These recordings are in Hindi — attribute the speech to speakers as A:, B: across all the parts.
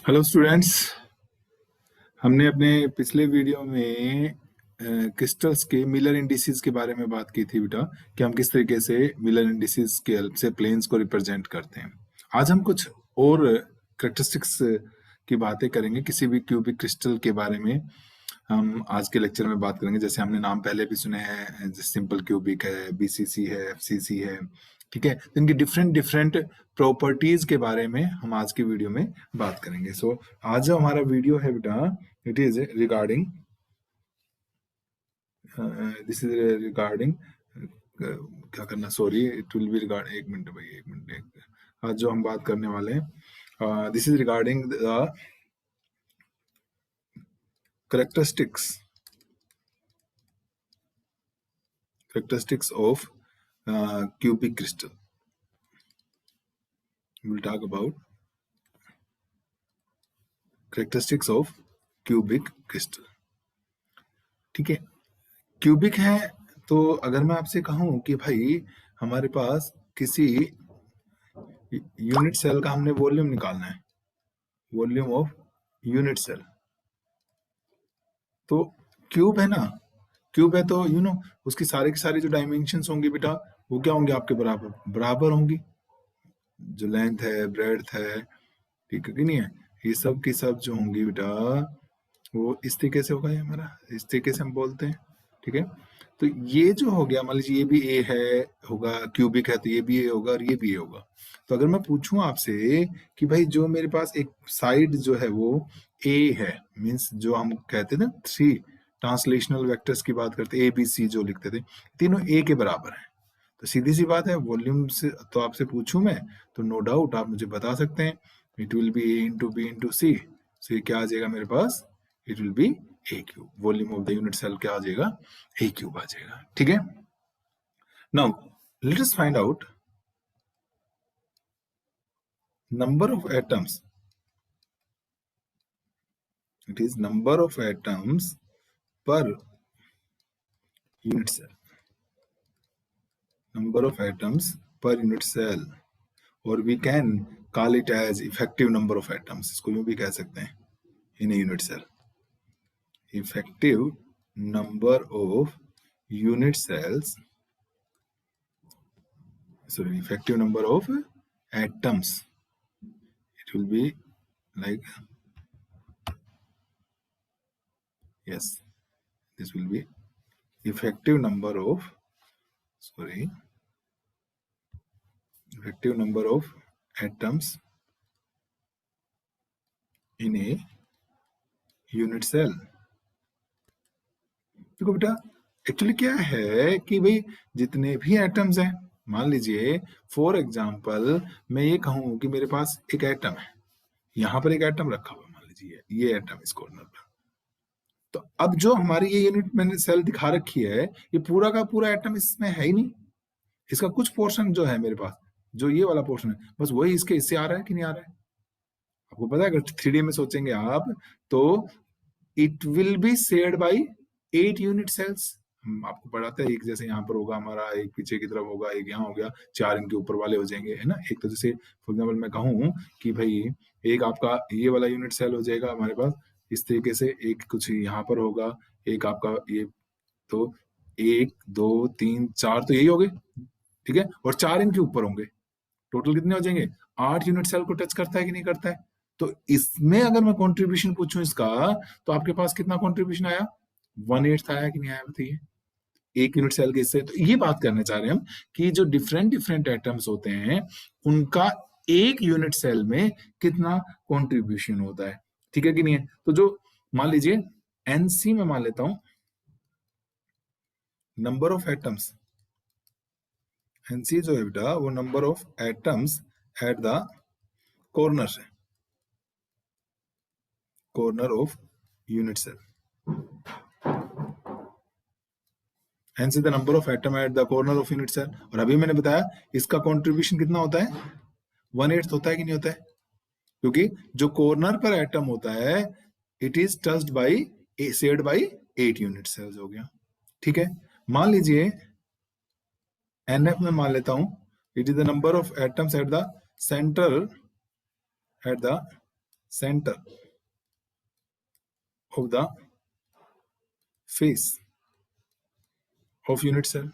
A: Hello students. हमने अपने पिछले वीडियो में क्रिस्टल्स के मिलर इंडिसेस के बारे में बात की थी बेटा, कि हम किस तरीके से मिलर इंडिसेस के हेल्प से प्लेन्स को रिप्रेजेंट करते हैं। आज हम कुछ और करेक्टरिस्टिक्स की बातें करेंगे किसी भी क्यूबिक क्रिस्टल के बारे में। हम आज के लेक्चर में बात करेंगे, जैसे हमने नाम पहले भी सुने हैं, सिंपल क्यूबिक है, बीसीसी है, एफसीसी है, ठीक है। तो इनकी डिफरेंट डिफरेंट प्रॉपर्टीज के बारे में हम आज की वीडियो में बात करेंगे। सो आज जो हमारा वीडियो है बेटा, it is regarding this is regarding क्या करना, sorry, it will B regard, एक मिनट भाई, एक मिनट। आज जो हम बात करने वाले हैं, this is regarding the characteristics of cubic crystal. We'll talk about characteristics of cubic crystal. ठीक है, क्यूबिक है तो अगर मैं आपसे कहूं कि भाई हमारे पास किसी यूनिट सेल का हमने वॉल्यूम निकालना है, वॉल्यूम ऑफ यूनिट सेल, तो क्यूब है ना, क्यूब है तो उसकी सारी की सारी जो डायमेंशंस होंगी बेटा, वो क्या होंगे, आपके बराबर बराबर होंगी। जो लेंथ है, ब्रेड्थ है, ठीक है कि नहीं है, ये सब की सब जो होंगी बेटा, वो इस तरीके से होगा। ये हमारा इस तरीके से हम बोलते हैं, ठीक है। तो ये जो हो गया, मान लीजिए ये भी ए है, होगा क्यूबिक है तो ये भी ए होगा और ये भी ए होगा। तो अगर मैं पूछूं आपसे कि भाई जो मेरे पास एक साइड जो है वो ए है, मींस जो हम कहते थे 3 ट्रांसलेशनल वेक्टर्स की बात करते, ए बी सी जो लिखते थे, तीनों ए के बराबर हैं। तो सीधी सी बात है, वॉल्यूम से तो आपसे पूछूं मैं तो नो डाउट आप मुझे बता सकते हैं, it will be a into b into c. So ये क्या आ जाएगा मेरे पास, it will be a cube. Volume of the unit cell क्या आ जाएगा, ए क्यूब आ जाएगा, ठीक है। Now let us find out number of atoms. It is number of atoms per unit cell, number of atoms per unit cell, or we can call it as effective number of atoms, इसको यूं भी कह सकते हैं, in a unit cell, effective number of unit cells, sorry, effective number of atoms, it will be like, yes, this will be effective number of, sorry, effective number of atoms in a unit cell। देखो बेटा, एक्चुअली क्या है कि भाई जितने भी एटम्स हैं, मान लीजिए फॉर एग्जांपल मैं ये कहूं कि मेरे पास एक एटम है, यहां पर एक एटम रखा हुआ, मान लीजिए ये एटम इस कॉर्नर पर। तो अब जो हमारी ये यूनिट मैंने सेल दिखा रखी है, ये पूरा का पूरा एटम इसमें है ही नहीं, इसका कुछ पोर्शन जो है मेरे पास, जो ये वाला पोर्शन है, बस वही इसके इससे आ रहा है कि नहीं आ रहा है। आपको पता है, अगर 3D में सोचेंगे आप तो it will be shared by 8 unit cells. हम आपको पढ़ाते हैं, एक जैसे यहाँ पर होगा हमारा, एक पीछे की तरफ होगा, एक यहाँ हो गया, 4 इनके ऊपर वाले हो जाएंगे, है ना। एक तो जैसे फॉर एग्जाम्पल मैं कहूँ कि भाई एक आपका ये वाला यूनिट सेल हो जाएगा हमारे पास इस तरीके से, एक कुछ यहाँ पर होगा, एक आपका ये, तो 1 2 3 4 तो यही हो गए, ठीक है, और 4 इनके ऊपर होंगे, टोटल कितने हो जाएंगे, 8 यूनिट सेल को टच करता है कि नहीं करता है। तो इसमें अगर मैं कंट्रीब्यूशन पूछूं इसका, तो आपके पास कितना कंट्रीब्यूशन आया, 1/8 आया कि नहीं आया, बताइए, एक यूनिट सेल के इससे। तो ये बात करना चाह रहे हैं हम कि जो डिफरेंट डिफरेंट एटम्स होते हैं उनका एक यूनिट सेल में कितना कंट्रीब्यूशन होता है, ठीक है कि नहीं है। तो जो मान लीजिए एनसी में मान लेता हूं, नंबर ऑफ एटम्स, एनसी जो है बेटा वो number of atoms at the corner है, corner of unit cell, hence the number of atom at the corner of unit cell। और अभी मैंने बताया इसका कंट्रीब्यूशन कितना होता है, 1/8 होता है कि नहीं होता है, क्योंकि जो कॉर्नर पर एटम होता है it is touched by shared by 8 unit cells हो गया, ठीक है। मान लीजिए NF में मान लेता हूं, it is the number of atoms at the centre, at the centre of the face of unit cell.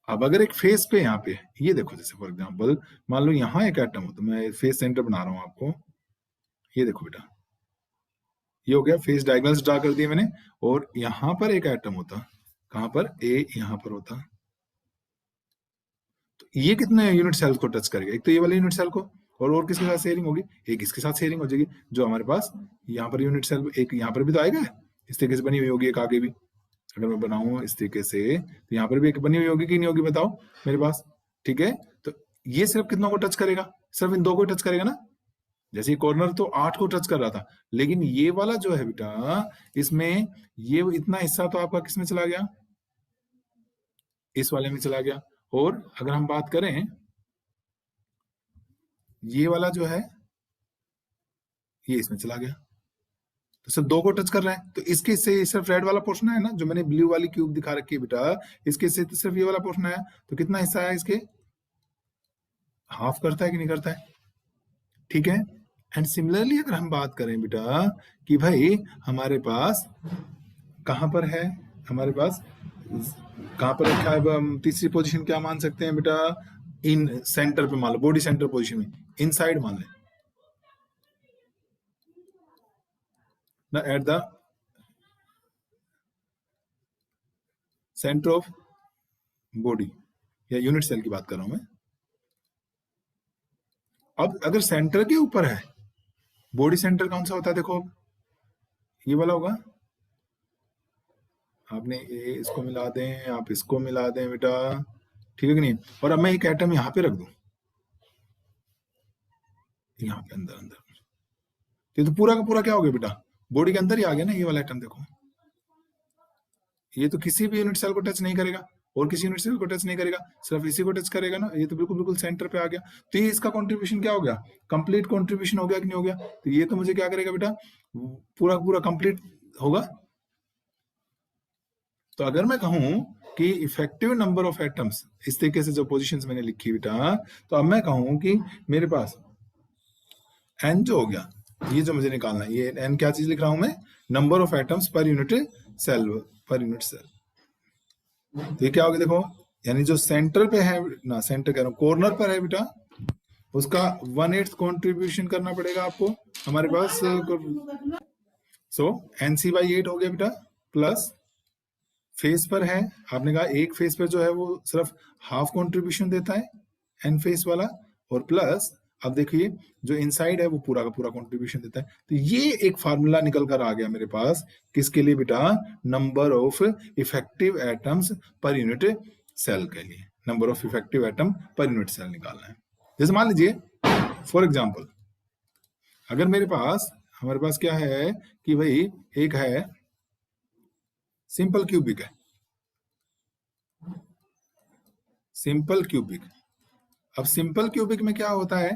A: अब अगर एक फेस पे यहाँ पे ये देखो, जैसे फॉर एग्जांपल मान लो यहाँ एक एटम हो, तो मैं फेस सेंटर बना रहा हूँ आपको, ये देखो बेटा, ये हो गया फेस डायगोनल्स ड्रा कर दिए मैंने, और यहाँ पर एक एटम होता, कहाँ पर, ए यहाँ पर होता, तो ये कितने यूनिट सेल को टच करेगा, एक तो ये वाले यूनिट सेल को, और किसके साथ शेयरिंग होगी, एक इसके साथ शेयरिंग हो जाएगी, जो हमारे पास यहाँ पर यूनिट सेल एक यहाँ पर भी तो आएगा, इस तरीके से बनी हुई होगी एक आगे भी, अगर मैं बनाऊं इस तरीके से तो यहाँ पर भी एक बनी हुई होगी कि नहीं होगी बताओ मेरे पास, ठीक है। तो ये सिर्फ कितनों को टच करेगा, सिर्फ इन दो को टच करेगा ना, जैसे कॉर्नर तो 8 को टच कर रहा था, लेकिन ये वाला जो है बेटा, इसमें ये इतना हिस्सा तो आपका किसमें चला गया, इस वाले में चला गया, और अगर हम बात करें ये वाला जो है ये इसमें चला गया, तो सिर्फ दो को टच कर रहा है, तो इसके हिस्से सिर्फ रेड वाला पोर्शन है ना, जो मैंने ब्लू वाली क्यूब दिखा रखी है बेटा, इसके हिस्से तो सिर्फ ये वाला पोर्शन है, तो कितना हिस्सा है इसके, हाफ करता है कि नहीं करता है, ठीक है। एंड सिमिलरली अगर हम बात करें बेटा कि भाई हमारे पास कहां पर है, हमारे पास कहां पर रखा है, तीसरी पोजीशन क्या मान सकते हैं बेटा, इन सेंटर पे मान लो, बॉडी सेंटर पोजीशन में, इनसाइड मान लें ना, eight the centre of body, या यूनिट सेल की बात कर रहा हूं मैं। अब अगर सेंटर के ऊपर है, बॉडी सेंटर कौन सा होता है, देखो ये वाला होगा, आपने इसको मिला दें, आप इसको मिला दें बेटा, ठीक है कि नहीं, और अब मैं एक एटम यहाँ पे रख दूं, यहाँ पे अंदर अंदर, ये तो पूरा का पूरा क्या हो गया बेटा, बॉडी के अंदर ही आ गया ना ये वाला एटम, देखो ये तो किसी भी यूनिट सेल को टच नहीं करेगा, और किसी यूनिट सेल को टच नहीं करेगा, सिर्फ इसी को टच करेगा ना, ये तो बिल्कुल बिल्कुल सेंटर पे आ गया, तो ये इसका कंट्रीब्यूशन क्या हो गया, कंप्लीट कंट्रीब्यूशन हो गया कि नहीं हो गया, तो ये तो मुझे क्या करेगा बेटा, पूरा पूरा कंप्लीट होगा। तो अगर मैं कहूं कि इफेक्टिव नंबर ऑफ एटम्स, इस तरीके से जो पोजीशंस मैंने लिखी बेटा, तो अब मैं कहूं कि मेरे पास एन जो हो गया, ये जो मुझे निकालना है, ये एन क्या चीज लिख रहा हूं मैं, number of atoms per unit cell, per unit cell, तो ये क्या होगा देखो, यानी जो सेंटर पे है ना, सेंटर कह रहा हूं, कॉर्नर पर है बेटा, उसका 1/8 कॉन्ट्रीब्यूशन करना पड़ेगा आपको हमारे पास, सो NC/8 हो गया बेटा, प्लस फेस पर है, आपने कहा एक फेस पर जो है वो सिर्फ हाफ कंट्रीब्यूशन देता है, एन फेस वाला, और प्लस अब देखिए जो इनसाइड है वो पूरा का पूरा कंट्रीब्यूशन देता है, तो ये एक फार्मूला निकल कर आ गया मेरे पास, किसके लिए बेटा, number of effective atoms per unit cell के लिए, number of effective atom per unit cell निकालना है। जैसे मान लीजिए फॉर एग्जाम्पल, अगर मेरे पास, हमारे पास क्या है कि भाई एक है सिंपल क्यूबिक है, सिंपल क्यूबिक, अब सिंपल क्यूबिक में क्या होता है,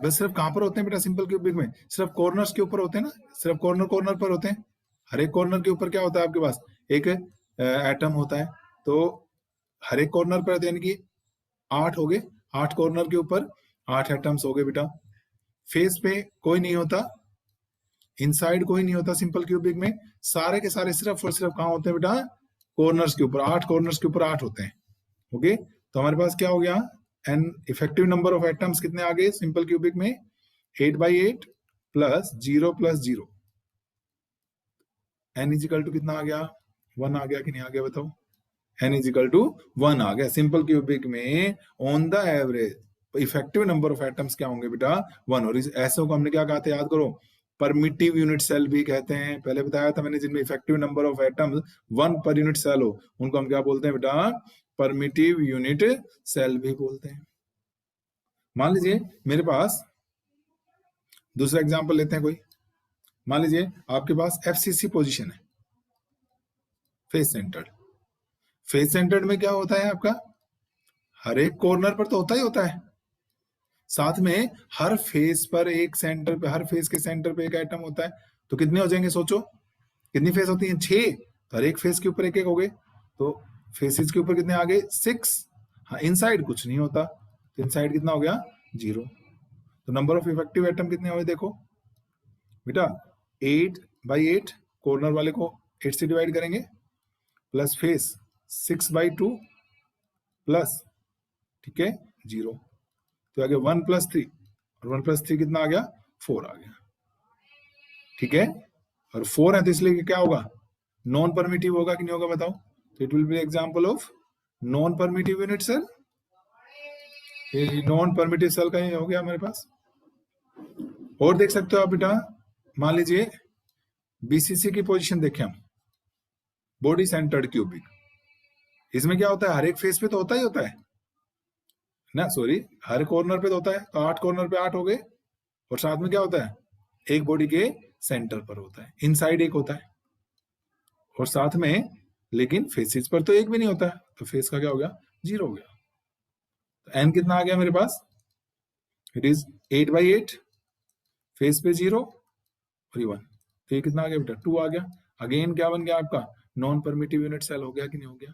A: बस सिर्फ कहां पर होते हैं बेटा, सिंपल क्यूबिक में सिर्फ कॉर्नर्स के ऊपर होते हैं ना, सिर्फ कॉर्नर कॉर्नर पर होते हैं, हर एक कॉर्नर के ऊपर क्या होता है आपके पास, एक एटम होता है, तो हर एक कॉर्नर पर यानी कि 8 हो गए, 8 कॉर्नर के ऊपर 8 एटम्स हो गए बेटा, फेस पे कोई नहीं होता, इनसाइड कोई नहीं होता सिंपल क्यूबिक में, सारे के सारे सिर्फ और सिर्फ कहाँ होते हैं बेटा, कॉर्नर्स के ऊपर, 8 कॉर्नर्स के ऊपर 8 होते हैं, ओके। तो हमारे पास क्या हो गया, N effective number of atoms कितने आ गए सिंपल क्यूबिक में, 8/8 plus 0 plus 0, N equal to कितना आ गया, 1 आ गया कि नहीं आ गया बताओ, एन इजिकल टू 1 आ गया सिंपल क्यूबिक में, on the average effective number of atoms क्या होंगे बेटा, 1, और इस ऐसे को हमने क्या कहा था याद करो, परमिटिव यूनिट सेल भी कहते हैं, पहले बताया था मैंने, जिनमें इफेक्टिव नंबर ऑफ एटम्स 1 पर यूनिट सेल हो, उनको हम क्या बोलते हैं बेटा, परमिटिव यूनिट सेल भी बोलते हैं। मान लीजिए मेरे पास दूसरा एग्जांपल लेते हैं कोई, मान लीजिए आपके पास FCC पोजीशन है, फेस सेंटर्ड, फेस सेंटर्ड में क्या होता है आपका, हर एक कॉर्नर पर तो होता ही होता है, साथ में हर फेस पर एक सेंटर पे, हर फेस के सेंटर पे एक एटम होता है, तो कितने हो जाएंगे सोचो, कितनी फेस होती है, 6, तो हर एक फेस के ऊपर एक एक हो गए, तो फेसेस के ऊपर कितने आ गए, 6, हाँ इनसाइड कुछ नहीं होता, तो इनसाइड कितना हो गया, 0, तो नंबर ऑफ इफेक्टिव एटम कितने हुए देखो बेटा, 8/8, कॉर्नर वाले को 8 से डिवाइड करेंगे, प्लस फेस 6/2 प्लस, ठीक है, 0, तो आ गया 1+3, और 1+3 कितना आ गया, 4 आ गया, ठीक है। और 4 है तो इसलिए क्या होगा, नॉन परमिटिव होगा कि नहीं होगा बताओ, तो it will be example of non primitive unit cell. ये नॉन परमिटिव सेल का ही हो गया हमारे पास। और देख सकते हो आप बेटा, मान लीजिए बीसीसी की पोजीशन देखें हम, बॉडी सेंटर्ड क्यूबिक, इसमें क्या होता है, हर एक फेस पे तो होता ही होता है ना, सॉरी हर कॉर्नर पे तो होता है, तो 8 कॉर्नर पे 8 हो गए, और साथ में क्या होता है, एक बॉडी के सेंटर पर होता है, इनसाइड एक होता है, और साथ में लेकिन फेसेस पर तो एक भी नहीं होता है, तो फेस का क्या हो गया, 0 हो गया। तो एन कितना आ गया मेरे पास, इट इज 8/8, फेस पे 0 और 1, तो ये कितना आ गया बेटा, 2 आ गया। अगेन क्या बन गया आपका, नॉन परमिटिव यूनिट सेल हो गया कि नहीं हो गया।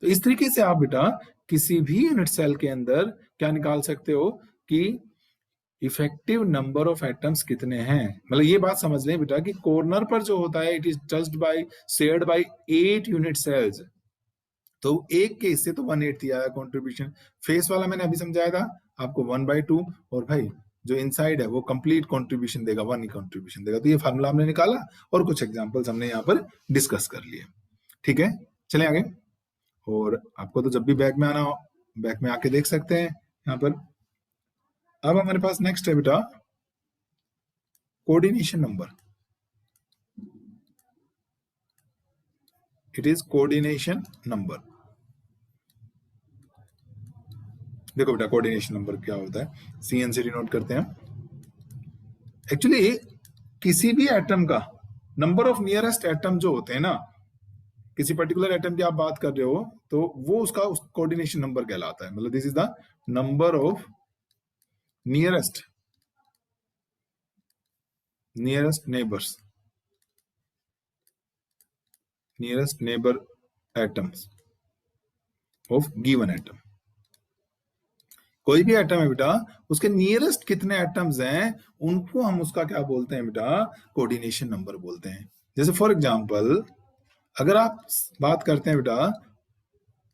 A: तो इस तरीके से आप बेटा किसी भी यूनिट सेल के अंदर क्या निकाल सकते हो कि इफेक्टिव नंबर ऑफ एटम्स कितने हैं। मतलब ये बात समझ लें बेटा कि कॉर्नर पर जो होता है, it is touched by shared by 8 unit cells, तो एक के इससे तो 1/8 दिया है कंट्रीब्यूशन। फेस वाला मैंने अभी समझाया था आपको 1/2, और भाई जो इनसाइड है वो कंप्लीट कंट्रीब्यूशन देगा, 1 ही कंट्रीब्यूशन देगा। तो ये फार्मूला हमने निकाला और कुछ एग्जांपल्स हमने यहाँ पर डिस्कस कर लिए, ठीक है। चले आगे, और आपको तो जब भी बैक में आना हो, बैक में आके देख सकते हैं यहाँ पर। अब हमारे पास नेक्स्ट है बेटा coordination number, it is coordination number. देखो बेटा कोऑर्डिनेशन नंबर क्या होता है, CN से डिनोट करते हैं। एक्चुअली किसी भी एटम का नंबर ऑफ नियरेस्ट एटम जो होते हैं ना, किसी पर्टिकुलर एटम की आप बात कर रहे हो, तो वो उसका कोऑर्डिनेशन नंबर कहलाता है। मतलब this is the number of nearest neighbour atoms of given atom. कोई भी एटम है बेटा, उसके नियरेस्ट कितने एटम्स हैं उनको हम उसका क्या बोलते हैं बेटा, कोऑर्डिनेशन नंबर बोलते हैं। जैसे फॉर एग्जांपल अगर आप बात करते हैं बेटा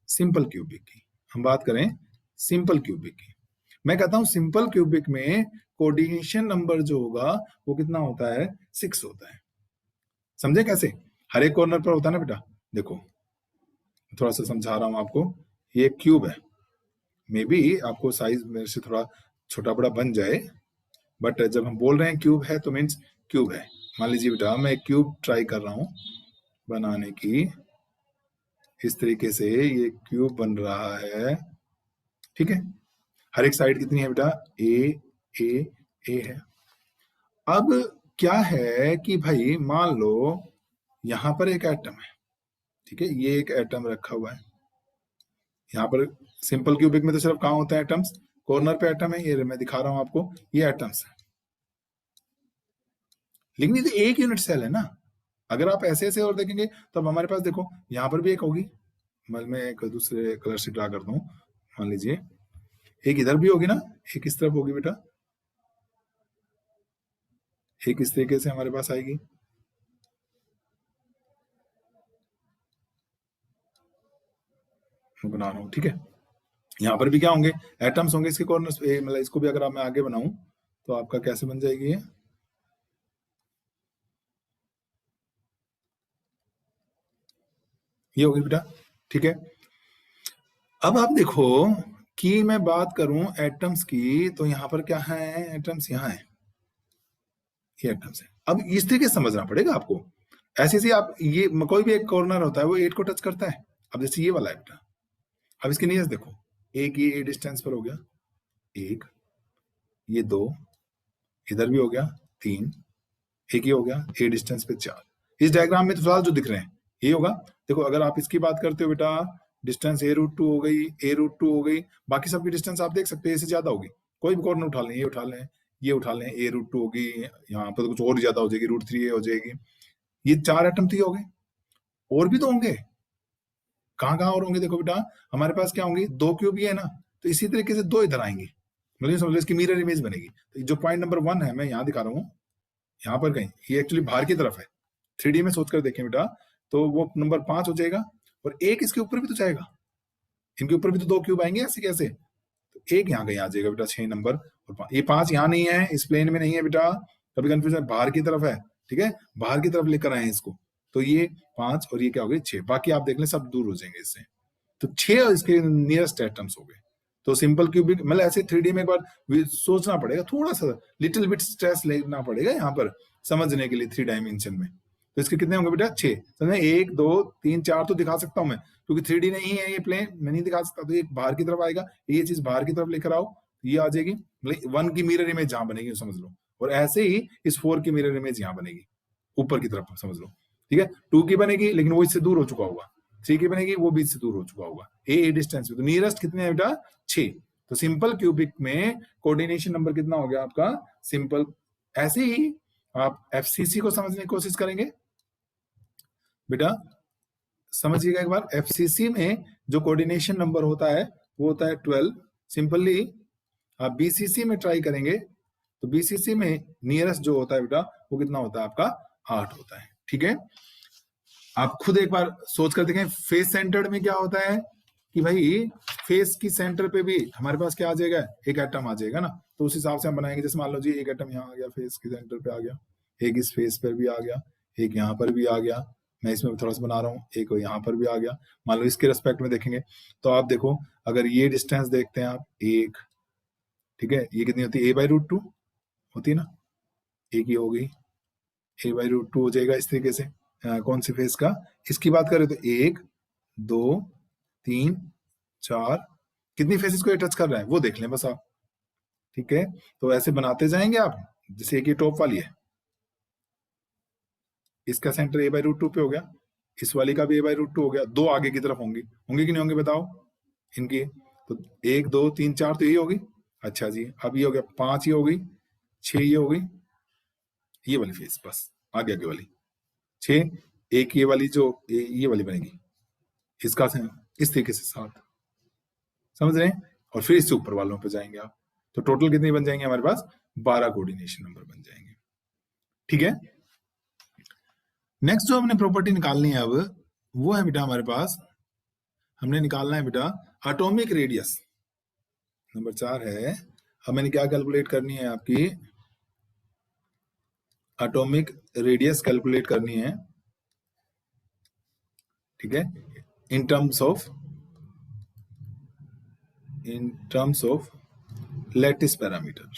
A: सिंपल क्यूबिक की, हम बात करें सिंपल क्यूबिक की, मैं कहता हूं सिंपल क्यूबिक में कोऑर्डिनेशन नंबर जो होगा वो कितना होता है, 6 होता है। समझे कैसे, हर एक कॉर्नर पर होता है ना बेटा। देखो थोड़ा सा समझा रहा हूं आपको, ये क्यूब है, मे बी आपको साइज मेरे से थोड़ा छोटा बड़ा बन जाए, बट जब हम बोल रहे हैं क्यूब है तो मीन्स क्यूब है। मान लीजिए बेटा मैं क्यूब ट्राई कर रहा हूं बनाने की, इस तरीके से ये क्यूब बन रहा है, ठीक है। हर एक साइड कितनी है बेटा, ए है। अब क्या है कि भाई मान लो यहां पर एक एटम है, ठीक है, ये एक एटम रखा हुआ है यहाँ पर। सिंपल क्यूबिक में तो सिर्फ कहाँ होते हैं एटम्स, कॉर्नर पे एटम है, ये मैं दिखा रहा हूं आपको, ये एटम्स है, लेकिन ये तो एक यूनिट सेल है ना। अगर आप ऐसे ऐसे और देखेंगे तो अब हमारे पास देखो यहाँ पर भी एक होगी, मैं एक दूसरे कलर से ड्रा करता हूँ, मान लीजिए एक इधर भी होगी ना, एक इस तरफ होगी बेटा, एक इस तरीके से हमारे पास आएगी, बना रहा हूं, ठीक है। यहाँ पर भी क्या होंगे, एटम्स होंगे इसके कॉर्नर्स पे। मतलब इसको भी अगर मैं आगे बनाऊं तो आपका कैसे बन जाएगी ये होगी बेटा, ठीक है। अब आप देखो कि मैं बात करूं एटम्स की, तो यहां पर क्या है, एटम्स यहाँ है, ये एटम्स है। अब इस तरीके से समझना पड़ेगा आपको, ऐसे ऐसे आप ये कोई भी एक कॉर्नर होता है वो 8 को टच करता है। अब जैसे ये वाला है बेटा, अब इसके नियरेस्ट देखो, एक ये डिस्टेंस पर हो गया, एक, ये 2, इधर भी हो गया 3, एक ये हो गया ए डिस्टेंस पे 4। इस डायग्राम में तो फिलहाल जो दिख रहे हैं ये होगा। देखो अगर आप इसकी बात करते हो बेटा, डिस्टेंस A√2 हो गई, A√2 हो गई, बाकी सबकी डिस्टेंस आप देख सकते हैं इससे ज्यादा होगी। कोई भी कॉर्नर उठा लें, ये उठा लें, ये उठा लें, A√2 होगी, यहाँ पर तो कुछ और ज्यादा हो जाएगी, √3 हो जाएगी। ये 4 एटम तो होंगे, और भी तो होंगे, कहाँ कहाँ और होंगे। देखो बेटा हमारे पास क्या होंगे, 2 क्यूब ये है ना, तो इसी तरीके से 2 इधर आएंगे, मतलब समझ लो इसकी मिरर इमेज बनेगी। तो जो पॉइंट नंबर 1 है मैं यहाँ दिखा रहा हूँ, यहाँ पर कहीं ये एक्चुअली बाहर की तरफ है। 3D में सोच कर देखें बेटा, तो वो नंबर 5 हो जाएगा, और एक इसके ऊपर भी तो जाएगा, इनके ऊपर भी तो 2 क्यूब आएंगे ऐसे कैसे, तो एक यहाँ कहीं आ जाएगा बेटा 6 नंबर, और ये 5 यहाँ नहीं है, इस प्लेन में नहीं है बेटा, कभी कंफ्यूजन, बाहर की तरफ है, ठीक है, बाहर की तरफ लेकर आए इसको, तो ये 5 और ये क्या हो गई 6, बाकी आप देख लें सब दूर हो जाएंगे इससे, तो 6 इसके नियरेस्ट एटम्स हो गए। तो सिंपल क्यूबिक मतलब ऐसे 3D में एक बार सोचना पड़ेगा, थोड़ा सा लिटिल बिट स्ट्रेस लेना पड़ेगा यहाँ पर समझने के लिए 3 डायमेंशन में। तो इसके कितने होंगे बेटा 6, समझे, 1 2 3 4 तो दिखा सकता हूँ मैं, क्योंकि 3D नहीं है ये प्लेन, मैं नहीं दिखा सकता, तो ये बाहर की तरफ आएगा, ये चीज बाहर की तरफ लेकर आओ, ये आ जाएगी, मतलब 1 की मिरर इमेज जहां बनेगी समझ लो, और ऐसे ही इस 4 की मिरर इमेज यहाँ बनेगी ऊपर की तरफ समझ लो, ठीक है। 2 की बनेगी लेकिन वो इससे दूर हो चुका होगा, 3 की बनेगी वो भी इससे दूर हो चुका होगा, ए डिस्टेंस में, तो नियरेस्ट कितने हैं बेटा 6। तो सिंपल क्यूबिक में कोऑर्डिनेशन नंबर कितना हो गया आपका सिंपल। ऐसे ही आप एफसीसी को समझने की कोशिश करेंगे बेटा, समझिएगा एक बार, एफसीसी में जो कोऑर्डिनेशन नंबर होता है वो होता है 12। सिंपली आप बीसीसी में ट्राई करेंगे तो बीसीसी में नियरेस्ट जो होता है बेटा वो कितना होता है आपका 8 होता है, ठीक है। आप खुद एक बार सोच कर देखें, फेस सेंटर्ड में क्या होता है कि भाई फेस की सेंटर पे भी हमारे पास क्या आ जाएगा, एक एटम आ जाएगा ना, तो उस हिसाब से हम बनाएंगे। जैसे मान लो जी एक एटम यहाँ आ गया, फेस के सेंटर पे आ गया, एक इस फेस पर भी आ गया, एक यहाँ पर भी आ गया, मैं इसमें थोड़ा सा बना रहा हूँ, एक यहाँ पर भी आ गया, मान लो इसके रेस्पेक्ट में देखेंगे तो आप देखो, अगर ये डिस्टेंस देखते हैं आप एक, ठीक है, ये कितनी होती है a/√2 होती है ना, एक ही हो गई, a/√2 हो जाएगा इस तरीके से। कौन सी फेस का, इसकी बात करें तो 1 2 3 4, कितनी फेसेस को ये टच कर रहा है वो देख लें बस आप, ठीक है। तो ऐसे बनाते जाएंगे आप, जैसे एक ये टॉप वाली है, इसका सेंटर a/√2 पे हो गया, इस वाली का भी a/√2 हो गया, 2 आगे की तरफ होंगी, होंगे कि नहीं होंगे बताओ इनकी, तो 1 2 3 4 तो यही होगी, अच्छा जी, अब ये हो गया 5, ये हो गई 6, ये हो गई ये वाली फेस, बस आगे आगे वाली 6, एक ये वाली जो ये वाली बनेगी, इसका इस तरीके से 7, समझ रहे हैं, और फिर इससे ऊपर वालों पे जाएंगे आप, तो टोटल कितने बन जाएंगे हमारे पास 12 कोऑर्डिनेशन नंबर बन जाएंगे, ठीक है। नेक्स्ट जो हमने प्रॉपर्टी निकालनी है अब वो है बेटा हमारे पास, हमने निकालना है बेटा एटॉमिक रेडियस, नंबर 4 है। अब मैंने क्या कैलकुलेट करनी है आपकी, एटॉमिक रेडियस कैलकुलेट करनी है, ठीक है, in terms of lattice parameter,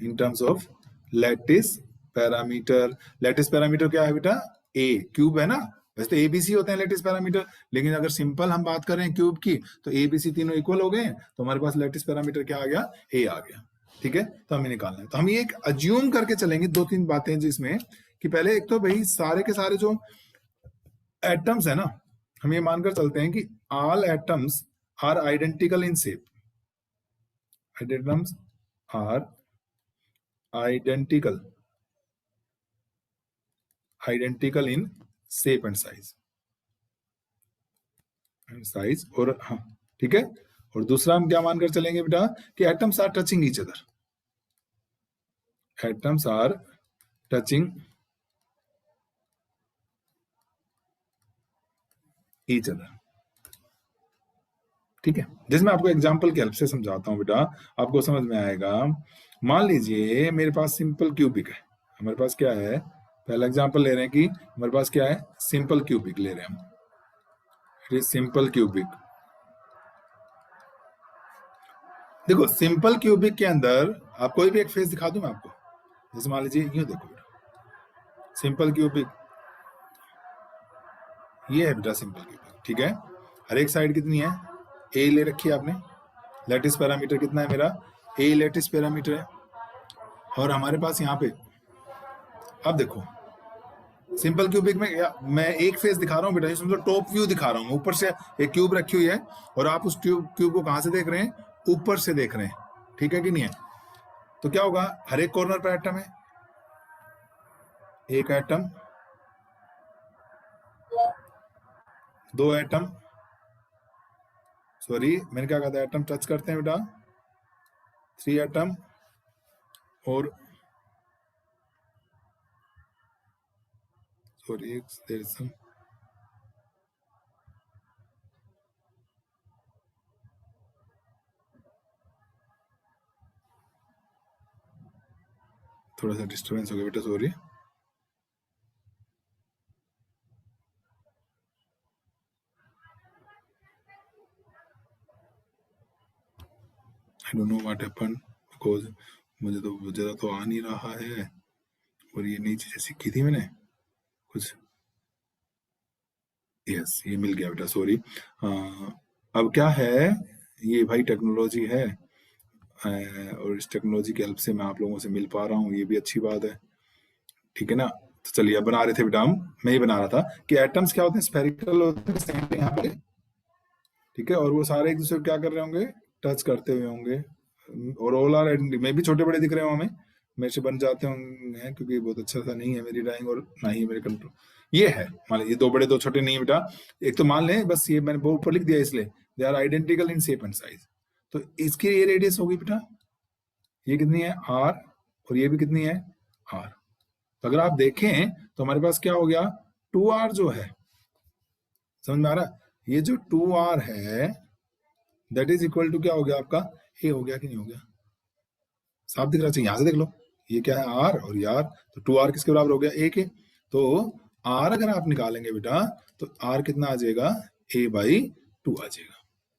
A: in terms of lattice parameter. Lattice parameter क्या है बेटा, ए क्यूब है ना, वैसे तो एबीसी होते हैं लैटिस पैरामीटर, लेकिन अगर सिंपल हम बात करें क्यूब की तो एबीसी तीनों इक्वल हो गए, तो हमारे पास लैटिस पैरामीटर क्या आ गया, ए आ गया, ठीक है। तो हमें निकालना है, तो हम ये एक अज्यूम करके चलेंगे 2-3 बातें जिसमें कि पहले एक तो भाई सारे के सारे जो एटम्स है ना, हम ये मानकर चलते हैं कि all atoms are identical in shape, atoms are identical in shape and size और हाँ, ठीक है। और दूसरा हम क्या मानकर चलेंगे बेटा कि atoms are touching each other, atoms are touching each other, ठीक है। जिसमें आपको एग्जांपल की हेल्प से समझाता हूं बेटा, आपको समझ में आएगा। मान लीजिए मेरे पास सिंपल क्यूबिक है, हमारे पास क्या है, पहला एग्जांपल ले रहे हैं कि हमारे पास क्या है, सिंपल क्यूबिक ले रहे हैं हम, इट इज सिंपल क्यूबिक। देखो सिंपल क्यूबिक के अंदर आप कोई भी एक फेस दिखा दूं मैं आपको, जैसे मान लीजिए यूं देखो बेटा, सिंपल क्यूबिक ये है बेटा सिंपल क्यूबिक, ठीक है। हर एक साइड कितनी है, ए ले रखी है आपने, लैटिस पैरामीटर कितना है मेरा, ए लैटिस पैरामीटर है, और हमारे पास यहाँ पे अब देखो सिंपल क्यूबिक में मैं एक फेस दिखा रहा हूँ बेटा, समझो टॉप व्यू दिखा रहा हूँ, ऊपर से एक क्यूब रखी हुई है और आप उस क्यूब को कहां से देख रहे हैं, ऊपर से देख रहे हैं, ठीक है कि नहीं है। तो क्या होगा, हर एक कॉर्नर पर एटम है, एक एटम, दो एटम, सॉरी मैंने क्या कहा था, एटम टच करते हैं बेटा, 3 एटम और सॉरी देयर इज सम थोड़ा सा डिस्टर्बेंस हो गया बेटा, sorry. I don't know what happened, because मुझे तो ज़्यादा तो आ नहीं रहा है, और ये नई चीज़ें सीखी थी मैंने कुछ। यस, ये मिल गया बेटा, सॉरी। अब क्या है, ये भाई टेक्नोलॉजी है, और इस टेक्नोलॉजी की हेल्प से मैं आप लोगों से मिल पा रहा हूँ, ये भी अच्छी बात है, ठीक है ना। तो चलिए, अब बना रहे थे बेटा हम, मैं ही बना रहा था कि एटम्स क्या होते हैं, स्फेरिकल होते हैं, सेंटर यहाँ पे, ठीक है, और वो सारे एक दूसरे को क्या कर रहे होंगे, टच करते हुए होंगे, और ऑल आर में भी छोटे बड़े दिख रहे हो हमें, मेरे से बन जाते होंगे, क्योंकि बहुत अच्छा सा नहीं है मेरी ड्राइंग और ना ही मेरे कंट्रोल। ये है, मान लीजिए 2 बड़े 2 छोटे नहीं है बेटा, एक तो मान लें, बस ये मैंने ऊपर लिख दिया इसलिए, they are identical in shape and size. तो इसकी ये रेडियस होगी बेटा, ये कितनी है, आर, और ये भी कितनी है, आर। तो अगर आप देखें तो हमारे पास क्या हो गया, 2r जो है, समझ में आ रहा, ये जो 2r है दैट इज इक्वल टू क्या हो गया आपका, ए हो गया कि नहीं हो गया, साफ दिख रहा चाहिए, यहां से देख लो, ये क्या है, आर और ये आर, तो 2r किसके बराबर हो गया, ए के। तो आर अगर आप निकालेंगे बेटा, तो आर कितना आ जाएगा, ए बाई 2 आ जाएगा।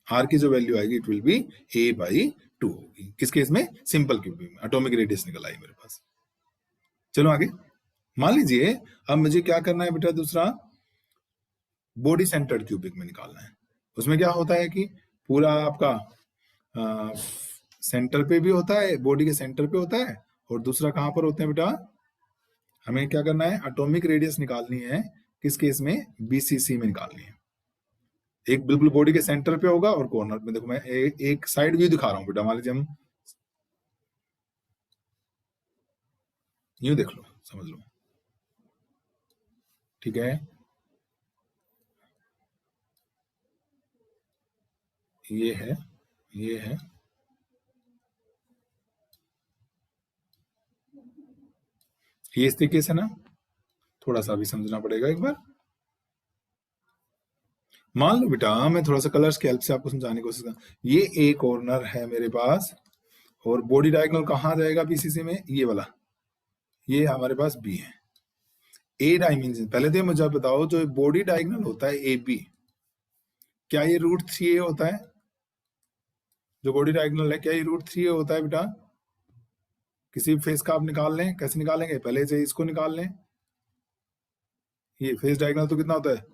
A: आर की जो वैल्यू आएगी it will be A by 2 होगी, किस केस में, सिंपल क्यूबिक में, एटॉमिक रेडियस निकल आई मेरे पास। चलो आगे, मान लीजिए अब मुझे क्या करना है बेटा, दूसरा बॉडी सेंटर्ड क्यूबिक में निकालना है। उसमें क्या होता है कि पूरा आपका सेंटर पे भी होता है, बॉडी के सेंटर पे होता है, और दूसरा कहां पर होते हैं बेटा, हमें क्या करना है, एटॉमिक रेडियस निकालनी है, किस केस में, बीसीसी में निकालनी है। एक बिल्कुल बॉडी के सेंटर पे होगा, और कॉर्नर में देखो, मैं एक साइड व्यू दिखा रहा हूँ बेटा, मान लीजिए हम यूं देख लो, समझ लो, ठीक है, ये है, ये है, ये इस तरीके से ना, थोड़ा सा भी समझना पड़ेगा एक बार। मान लो बेटा, मैं थोड़ा सा कलर्स की हेल्प से आपको समझाने की कोशिश कर, ये ए कॉर्नर है मेरे पास, और बॉडी डायगोनल कहाँ जाएगा बीसीसी में, ये वाला, ये हमारे पास बी है। ए डायमेंशन, पहले तो मुझे बताओ, जो बॉडी डायगोनल होता है ए बी, क्या ये √3a होता है, जो बॉडी डायगोनल है, क्या ये √3a होता है बेटा, किसी भी फेस का आप निकाल लें, कैसे निकालेंगे, पहले से इसको निकाल लें, ये फेस डायगोनल तो कितना होता है,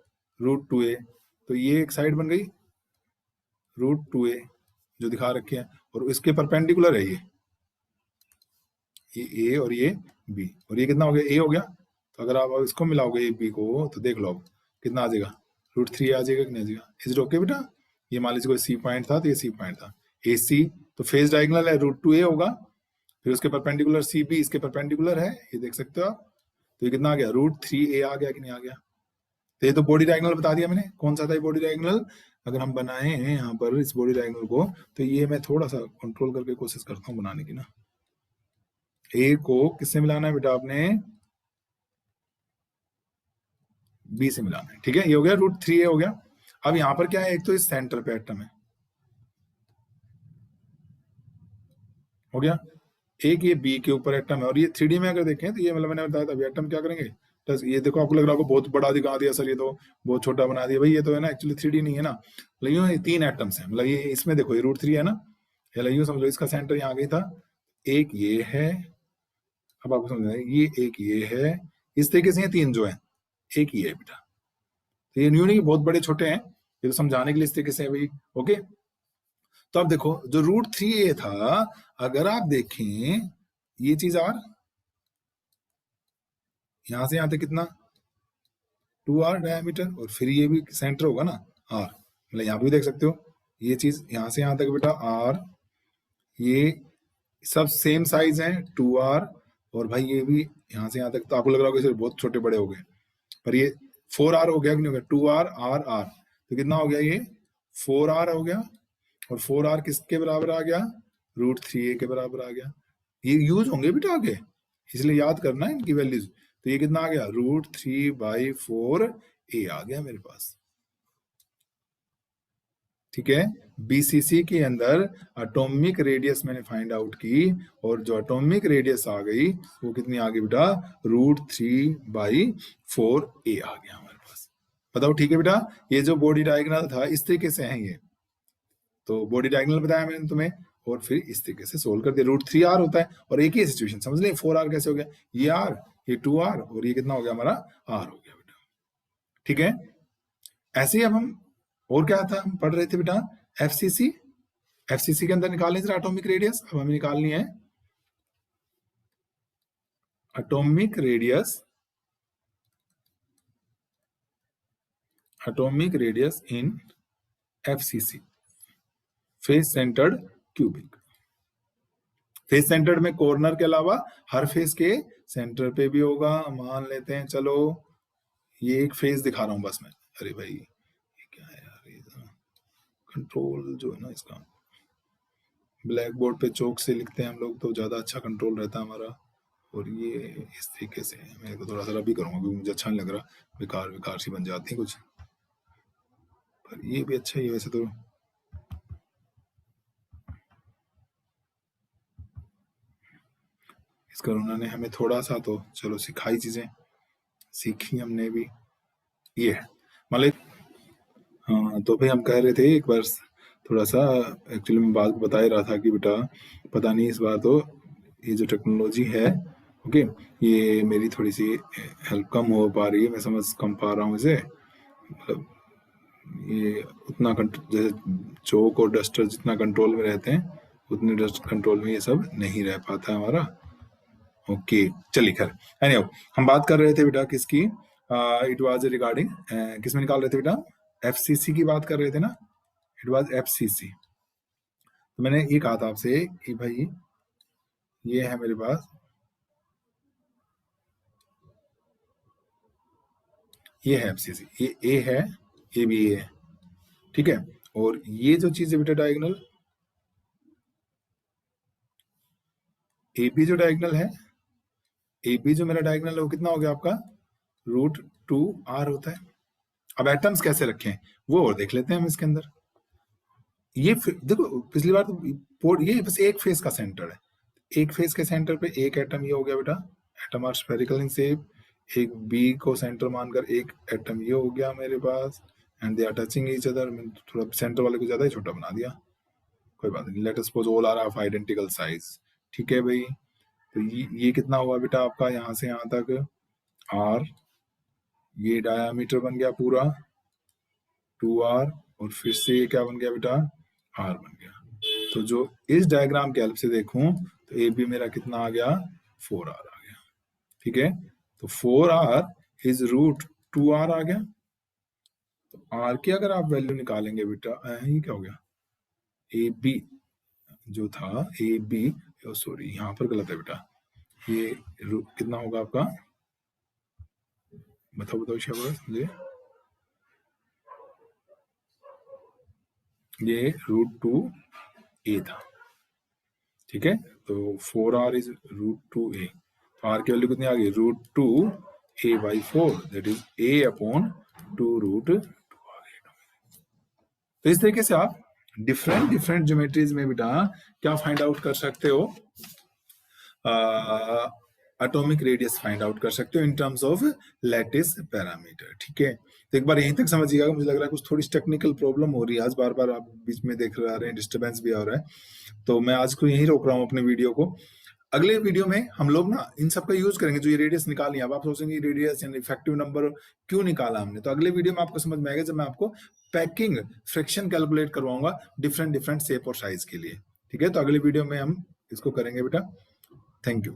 A: √2a, तो ये एक साइड बन गई √2a जो दिखा रखे हैं, और इसके परपेंडिकुलर है ये ए और ये बी, और ये कितना हो गया, ए हो गया। तो अगर आप इसको मिलाओगे ए बी को, तो देख लो अब कितना आ जाएगा, √3 आ जाएगा कि नहीं आ जाएगा, इज इट ओके बेटा। ये मान लीजिए कोई सी पॉइंट था, तो ये सी पॉइंट था, ए सी, तो फेस डायगोनल है, √2a होगा, फिर उसके परपेंडिकुलर सी बी, इसके परपेंडिकुलर है, ये देख सकते हो आप। तो ये कितना आ गया, √3a आ गया कि नहीं आ गया। तो ये तो बॉडी डायगोनल बता दिया मैंने, कौन सा था ये बॉडी डायगोनल। अगर हम बनाए हैं यहाँ पर इस बॉडी डायगोनल को, तो ये मैं थोड़ा सा कंट्रोल करके कोशिश करता हूँ बनाने की ना। ए को किससे मिलाना है बेटा आपने, बी से मिलाना है, ठीक है, ये हो गया, √3a हो गया। अब यहाँ पर क्या है, एक तो इस सेंटर पे एटम है, हो गया, एक ये बी के ऊपर एटम है, और ये 3D में अगर देखें तो ये मतलब मैंने बताया था, अभी एटम क्या करेंगे, तो ये देखो, आपको लग रहा होगा बहुत बड़ा दिखा दिया सर, ये तो बहुत छोटा बना दिया, भाई ये तो है ना, एक्चुअली 3D नहीं है ना, मतलब ये 3 एटम्स है, मतलब ये इसमें देखो, ये √3 है ना, या यूं समझ लो, इसका सेंटर यहाँ गई था, एक ये है, अब आपको समझ आए, ये एक ये है, इस तरीके से ये 3 जो है, एक ये है बेटा। तो ये न्यू नहीं बहुत बड़े छोटे हैं, ये तो समझाने के लिए इस तरीके से है भाई, ओके। तो अब देखो, जो √3a था, अगर आप देखें ये चीज आर, यहां से यहां तक कितना, 2r डायमीटर, और फिर ये भी सेंटर होगा ना, आर, मतलब यहाँ पे भी देख सकते हो, ये चीज यहां से यहां तक बेटा आर, ये सब सेम साइज है 2r, और भाई ये भी यहाँ से यहाँ तक, तो आपको लग रहा होगा बहुत छोटे बड़े हो गए, पर ये 4r हो गया कि नहीं हो गया, 2r r r, तो कितना हो गया, ये 4r हो गया, और 4r किसके बराबर आ गया, √3a के बराबर आ गया। ये यूज होंगे बेटा आगे, इसलिए याद करना है इनकी वैल्यूज। तो ये कितना आ गया, √3/4a आ गया मेरे पास। ठीक है, बीसीसी के अंदर एटॉमिक रेडियस मैंने फाइंड आउट की, और जो एटॉमिक रेडियस आ गई वो कितनी आ गई बेटा, √3/4a आ गया हमारे पास। बताओ ठीक है बेटा, ये जो बॉडी डायगोनल था इस तरीके से है ये, तो बॉडी डायगोनल बताया मैंने तुम्हें, और फिर इस तरीके से सोल्व कर दिया। √3r होता है, और एक ही सिचुएशन समझ लें, 4r कैसे हो गया, ये r, ये 2r, और ये कितना हो गया हमारा r हो गया बेटा। ठीक है, ऐसे ही अब हम, और क्या था हम पढ़ रहे थे बेटा, एफसीसी। एफसीसी के अंदर निकालनी जरा एटॉमिक रेडियस, अब हमें निकालनी है atomic radius, atomic radius in FCC, face centred cubic. Face centred में कॉर्नर के अलावा हर फेस के सेंटर पे भी होगा। मान लेते हैं, चलो ये एक फेस दिखा रहा हूं बस मैं, अरे भाई ये क्या है यार, ये कंट्रोल जो है ना इसका, ब्लैक बोर्ड पे चौक से लिखते हैं हम लोग तो ज्यादा अच्छा कंट्रोल रहता है हमारा, और ये इस तरीके से मैं तो थोड़ा सा रबी करूंगा क्योंकि मुझे अच्छा नहीं लग रहा, बेकार बेकार सी बन जाती है कुछ, पर ये भी अच्छा ही है वैसे तो। इसका उन्होंने हमें थोड़ा सा तो चलो सिखाई, चीजें सीखी हमने भी, ये है मतलब। हाँ तो भाई हम कह रहे थे एक बार थोड़ा सा, एक्चुअली मैं बात बता ही रहा था कि बेटा पता नहीं इस बार तो ये जो टेक्नोलॉजी है, ओके, ये मेरी थोड़ी सी हेल्प कम हो पा रही है, मैं समझ कम पा रहा हूँ इसे, मतलब ये उतना जैसे चौक और डस्टर जितना कंट्रोल में रहते हैं उतने डस्ट कंट्रोल में ये सब नहीं रह पाता है हमारा। ओके चलिए खैर, एनीहाउ हम बात कर रहे थे बेटा किसकी, इट वाज रिगार्डिंग, किस में निकाल रहे थे बेटा, एफसीसी की बात कर रहे थे ना, इट वाज एफसीसी। तो मैंने ये कहा था आपसे कि भाई ये है मेरे पास, ये है एफसीसी, ये ए है, ये भी ए है, ठीक है, और ये जो चीज है बेटा डायगोनल, ए बी जो डायगोनल है, ए बी जो मेरा डायगोनल है वो कितना हो गया आपका, √2r होता है। अब एटम्स कैसे रखें वो और देख लेते हैं हम इसके अंदर। ये देखो पिछली बार तो ये बस एक फेस का सेंटर है, एक फेस के सेंटर पे एक एटम ये हो गया बेटा, atom are spherical in shape, एक बी को सेंटर मानकर एक एटम ये हो गया मेरे पास, and they are touching each other. मैंने थोड़ा सेंटर वाले को ज्यादा ही छोटा बना दिया, कोई बात नहीं, let us suppose all are of identical size. ठीक है भाई, तो ये कितना हुआ बेटा आपका यहां से यहां तक r, ये डायामीटर बन गया पूरा 2r, और फिर से ये क्या बन गया बेटा, r बन गया। तो जो इस डायग्राम के हेल्प से देखूं तो ए बी मेरा कितना आ गया, 4r आ गया। ठीक है, तो 4r इज √2r आ गया। तो r की अगर आप वैल्यू निकालेंगे बेटा, ये क्या हो गया, ए बी जो था, ए बी, सॉरी यहाँ पर गलत है बेटा, ये कितना होगा आपका, बताओ बताओ शाबाश मुझे, ये √2a था। ठीक है, तो 4r इज √2a, तो r की वैल्यू कितनी आ गई, √2a/4, दैट इज a/2√2 आ गई। तो इस तरीके से आप डिफरेंट डिफरेंट ज्योमेट्रीज में बेटा क्या फाइंड आउट कर सकते हो, एटॉमिक रेडियस फाइंड आउट कर सकते हो in terms of lattice parameter. ठीक है, तो एक बार यहीं तक समझिएगा, मुझे लग रहा है कुछ थोड़ी टेक्निकल प्रॉब्लम हो रही है आज, बार बार आप बीच में देख रहे हैं डिस्टर्बेंस भी आ रहा है, तो मैं आज को यहीं रोक रहा हूँ अपने वीडियो को। अगले वीडियो में हम लोग ना इन सब का यूज करेंगे, जो ये रेडियस निकाली, अब आप सोचेंगे रेडियस यानी इफेक्टिव नंबर क्यों निकाला हमने, तो अगले वीडियो में आपको समझ में आएगा जब मैं आपको पैकिंग फ्रिक्शन कैलकुलेट करवाऊंगा डिफरेंट डिफरेंट शेप और साइज के लिए। ठीक है, तो अगले वीडियो में हम इसको करेंगे बेटा। Thank you.